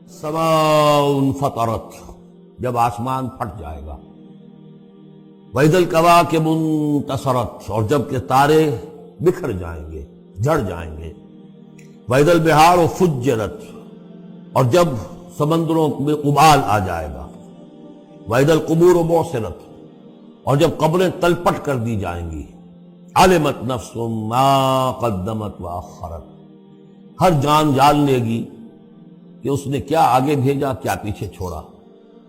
سماء فطرت، جب آسمان پھٹ جائے گا، وَإِذَا الْكَوَاكِبُ انتثرت، اور جب کہ تارے بکھر جائیں گے، جھڑ جائیں گے، وَإِذَا الْبِحَارُ فُجِّرَتْ، اور جب سمندروں میں ابال آ جائے گا، وَإِذَا الْقُبُورُ بُعْثِرَتْ، اور جب قبریں تلپٹ کر دی جائیں گی، عَلِمَتْ نَفْسٌ مَا قَدَّمَتْ وَأَخَّرَتْ، ہر جان جان لے گی کہ اس نے کیا آگے بھیجا، کیا پیچھے چھوڑا،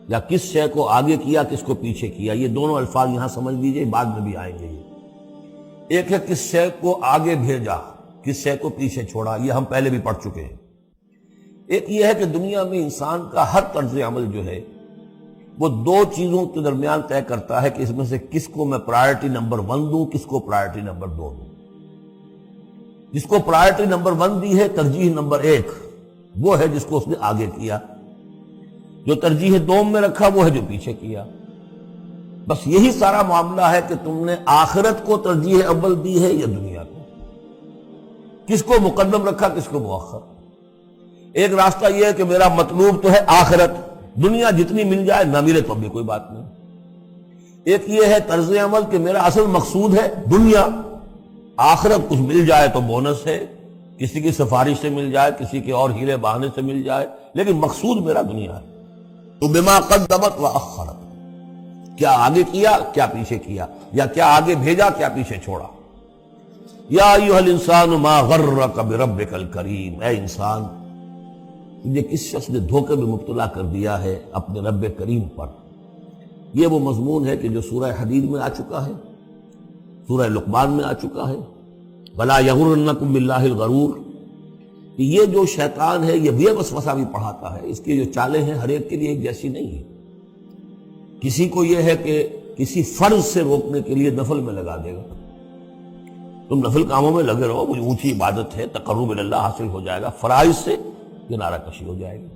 یا کس شے کو آگے کیا، کس کو پیچھے کیا۔ یہ دونوں الفاظ یہاں سمجھ لیجئے، بعد میں بھی آئیں گے۔ یہ ایک ہے کس شے کو آگے بھیجا، کس شے کو پیچھے چھوڑا، یہ ہم پہلے بھی پڑھ چکے ہیں۔ ایک یہ ہے کہ دنیا میں انسان کا ہر طرز عمل جو ہے وہ دو چیزوں کے درمیان طے کرتا ہے کہ اس میں سے کس کو میں پرائرٹی نمبر 1 دوں، کس کو پرائرٹی نمبر 2 دوں۔ جس کو پرائرٹی نمبر 1 دی ہے، ترجیح نمبر 1، وہ ہے جس کو اس نے آگے کیا۔ جو ترجیح 2 میں رکھا وہ ہے جو پیچھے کیا۔ بس یہی سارا معاملہ ہے کہ تم نے آخرت کو ترجیح اول دی ہے یا دنیا کو، کس کو مقدم رکھا، کس کو مؤخر۔ ایک راستہ یہ ہے کہ میرا مطلوب تو ہے آخرت، دنیا جتنی مل جائے نہ ملے تو بھی کوئی بات نہیں۔ ایک یہ ہے طرز عمل کہ میرا اصل مقصود ہے دنیا، آخرت کچھ مل جائے تو بونس ہے، کسی کی سفارش سے مل جائے، کسی کے اور ہیلے بہانے سے مل جائے، لیکن مقصود میرا دنیا ہے۔ تو بما قدمت واخرت، کیا آگے کیا، کیا پیچھے کیا، یا کیا آگے بھیجا، کیا پیچھے چھوڑا۔ یا ایھا الانسان ما غرک بربک الکریم، اے انسان تجھے کس شخص نے دھوکے میں مبتلا کر دیا ہے اپنے رب کریم پر۔ یہ وہ مضمون ہے کہ جو سورہ حدید میں آ چکا ہے، سورہ لقمان میں آ چکا ہے، وَلَا يَغُرَّنَّكُم بِاللَّهِ الْغَرُورُ۔ یہ جو شیطان ہے یہ وسوسہ بھی پڑھاتا ہے، اس کی جو چالیں ہیں ہر ایک کے لیے ایک جیسی نہیں ہے۔ کسی کو یہ ہے کہ کسی فرض سے روکنے کے لیے نفل میں لگا دے گا، تم نفل کاموں میں لگے رہو، مجھے اونچی عبادت ہے، تقرب اللہ حاصل ہو جائے گا، فرائض سے کنارہ کشی ہو جائے گی۔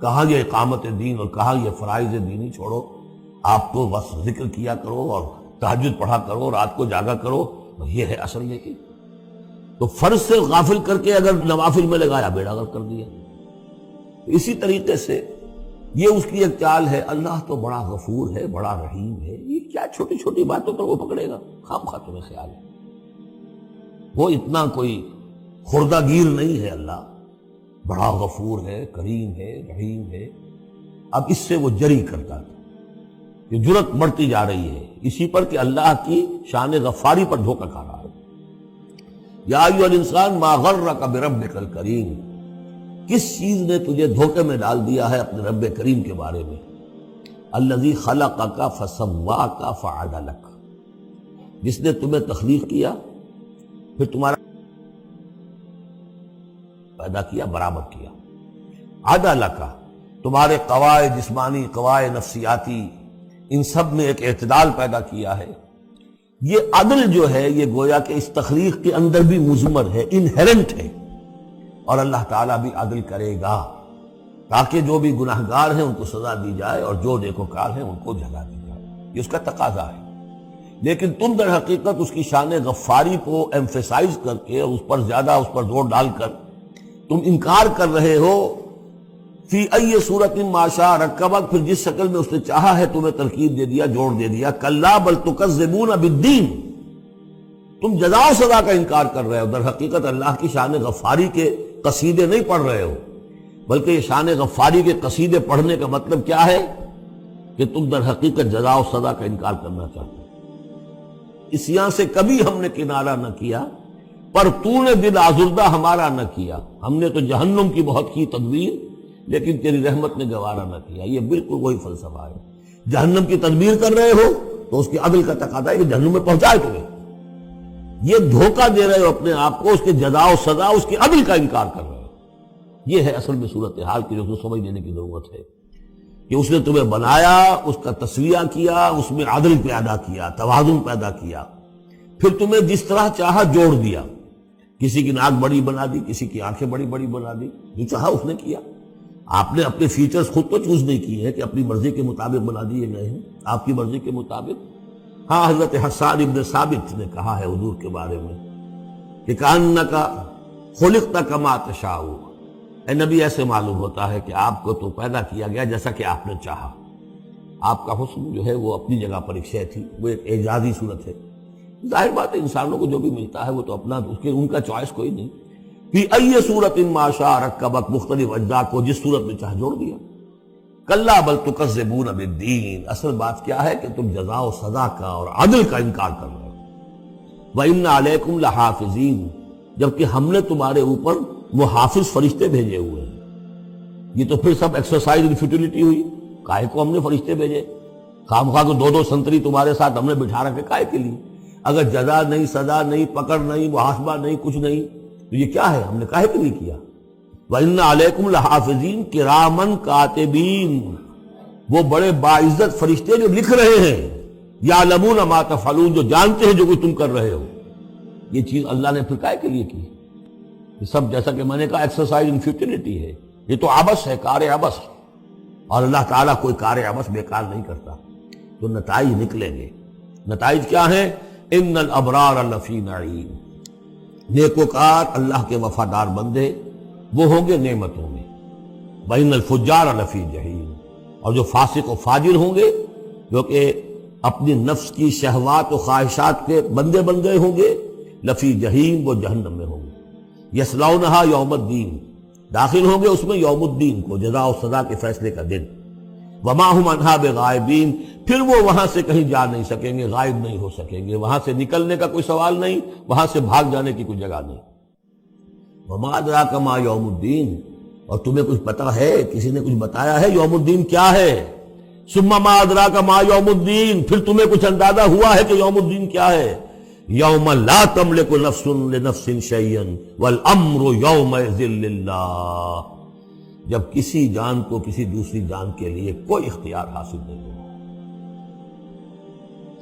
کہاں یہ اقامت دین اور کہاں یہ فرائض دینی چھوڑو، آپ تو بس ذکر کیا کرو اور تہجد پڑھا کرو، رات کو جاگا کرو، یہ ہے اصل۔ لیکن تو فرض سے غافل کر کے اگر نوافل میں لگایا، بیڑا غرق کر دیا۔ اسی طریقے سے یہ اس کی ایک چال ہے۔ اللہ تو بڑا غفور ہے، بڑا رحیم ہے، یہ کیا چھوٹی چھوٹی باتوں پر وہ پکڑے گا، خام خواہ تمہیں خیال ہے وہ اتنا کوئی خوردہ گیر نہیں ہے۔ اللہ بڑا غفور ہے، کریم ہے، رحیم ہے۔ اب اس سے وہ جری کرتا تھا، یہ جرت بڑھتی جا رہی ہے اسی پر کہ اللہ کی شان غفاری پر دھوکہ کھا رہا ہے۔ یا ایھا الانسان ما غرک بربک الکریم، کس چیز نے تجھے دھوکے میں ڈال دیا ہے اپنے رب کریم کے بارے میں۔ الذی خلقک فسواک فعدلک، جس نے تمہیں تخلیق کیا پھر تمہارا پیدا کیا، برابر کیا۔ عدلک، تمہارے قوائے جسمانی، قوائے نفسیاتی، ان سب میں ایک اعتدال پیدا کیا ہے۔ یہ عدل جو ہے یہ گویا کہ اس تخلیق کے اندر بھی مضمر ہے، انہیرنٹ ہے، اور اللہ تعالیٰ بھی عدل کرے گا تاکہ جو بھی گناہگار ہیں ان کو سزا دی جائے اور جو نیکوکار ہیں ان کو جزا دی جائے۔ یہ اس کا تقاضا ہے۔ لیکن تم در حقیقت اس کی شان غفاری کو ایمفیسائز کر کے اور اس پر زیادہ اس پر زور ڈال کر تم انکار کر رہے ہو۔ فی ای صورت ما شاء رکبک، پھر جس شکل میں اس نے چاہا ہے تمہیں ترکیب دے دیا، جوڑ دے دیا۔ کلا بل تکذبون بالدین، تم جزا و سزا کا انکار کر رہے ہو، در حقیقت اللہ کی شان غفاری کے قصیدے نہیں پڑھ رہے ہو، بلکہ یہ شان غفاری کے قصیدے پڑھنے کا مطلب کیا ہے کہ تم در حقیقت جزا و سزا کا انکار کرنا چاہتے ہو۔ عصیاں سے کبھی ہم نے کنارہ نہ کیا، پر تو نے دل آزردہ ہمارا نہ کیا۔ ہم نے تو جہنم کی بہت کی تدبیر، لیکن تیری رحمت نے گوارا نہ کیا۔ یہ بالکل وہی فلسفہ ہے۔ جہنم کی تدبیر کر رہے ہو تو اس کی عدل کا تقاضا ہے کہ جہنم میں پہنچائے تمہیں۔ یہ دھوکہ دے رہے ہو اپنے آپ کو، اس کے جزا و سزا، اس کی عدل کا انکار کر رہے ہو۔ یہ ہے اصل میں صورتحال کی جو سمجھ لینے کی ضرورت ہے کہ اس نے تمہیں بنایا، اس کا تسویہ کیا، اس میں عدل پیدا کیا، توازن پیدا کیا، پھر تمہیں جس طرح چاہا جوڑ دیا۔ کسی کی ناک بڑی بنا دی، کسی کی آنکھیں بڑی بڑی بنا دی، جو چاہا اس نے کیا۔ آپ نے اپنے فیچرز خود تو چوز نہیں کیے ہیں کہ اپنی مرضی کے مطابق بنا دیے گئے ہیں، آپ کی مرضی کے مطابق۔ ہاں، حضرت حسان ابن ثابت نے کہا ہے حضور کے بارے میں کہ کأنک خلقت کما تشاء، اے نبی ایسے معلوم ہوتا ہے کہ آپ کو تو پیدا کیا گیا جیسا کہ آپ نے چاہا. آپ کا حسن جو ہے وہ اپنی جگہ پر ایک شے تھی، وہ ایک اعجازی صورت ہے. ظاہر بات ہے انسانوں کو جو بھی ملتا ہے وہ تو اپنا ان کا چوائس کوئی نہیں. فی ای صورت ما شاء رکبک، مختلف اجزاء کو جس صورت میں چاہ جوڑ دیا. کلا بل تکذبون بالدین، اصل بات کیا ہے کہ تم جزا و سزا کا اور عدل کا انکار کر رہے ہو. وَإِنَّ عَلَيْكُمْ لَحَافِظِينَ، جبکہ ہم نے تمہارے اوپر محافظ فرشتے بھیجے ہوئے ہیں. یہ تو پھر سب ایکسرسائز ان فیوٹیلیٹی ہوئی. کائے کو ہم نے فرشتے بھیجے؟ خواہ کو دو سنتری تمہارے ساتھ ہم نے بٹھا رکھے کائے کے لیے؟ اگر جزا نہیں، سزا نہیں، پکڑ نہیں، محاسبہ نہیں، کچھ نہیں، تو یہ کیا ہے؟ ہم نے کائے کے لیے کیا؟ وَإِنَّ عَلَيْكُمْ لَحَافِظِينَ كِرَامًا كَاتِبِينَ، وہ بڑے باعزت فرشتے جو لکھ رہے ہیں. يَعْلَمُونَ مَا تَفْعَلُونَ، جو جانتے ہیں جو کچھ تم کر رہے ہو. یہ چیز اللہ نے پھر کائے کے لیے کی؟ یہ سب جیسا کہ میں نے کہا ایکسرسائز ان فیوٹیلیٹی ہے. یہ تو عبث ہے، کار عبث ہے، اور اللہ تعالیٰ کوئی کار عبث بیکار نہیں کرتا. تو نتائج نکلیں گے. نتائج کیا ہیں؟ ان الابرار لفی نعیم، نیکوکار اللہ کے وفادار بندے وہ ہوں گے نعمتوں میں. وَإِنَّ الْفُجَّارَ لَفِي جَحِيمٍ، اور جو فاسق و فاجر ہوں گے، جو کہ اپنی نفس کی شہوات و خواہشات کے بندے ہوں گے، لفی جہیم، وہ جہنم میں ہوں گے. یصلونها یوم الدین، داخل ہوں گے اس میں یوم الدین کو، جزا و سزا کے فیصلے کا دن. وما هم عنها بغائبین، پھر وہ وہاں سے کہیں جا نہیں سکیں گے، غائب نہیں ہو سکیں گے. وہاں سے نکلنے کا کوئی سوال نہیں، وہاں سے بھاگ جانے کی کوئی جگہ نہیں. وما ادراک ما یوم الدین، اور تمہیں کچھ پتہ ہے، کسی نے کچھ بتایا ہے یوم الدین کیا ہے؟ ثم ما ادراک ما یوم الدین، پھر تمہیں کچھ اندازہ ہوا ہے کہ یوم الدین کیا ہے؟ یوم لا تملک نفس لنفس شیئا والامر یومئذ للہ، جب کسی جان کو کسی دوسری جان کے لیے کوئی اختیار حاصل نہیں ہوگا،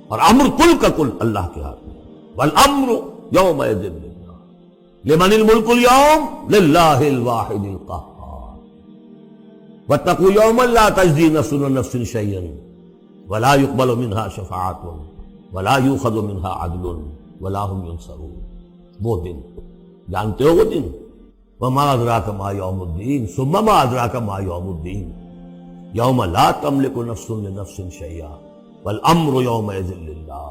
اور امر کل کا کل اللہ کے ہاتھ میں. والامر یومئذ للہ، لمن الملک اليوم للہ الواحد القہار. واتقوا یوما لا تجزی نفس عن نفس شیئا ولا يقبل منها شفاعۃ ولا یؤخذ منها عدل ولا هم ينصرون. وہ دن جانتے ہو، وہ دن. وما ادراک ما یوم الدین ثم ما ادراک ما یوم الدین یوم لا تملک نفس لنفس شیئا والامر یومئذ للہ.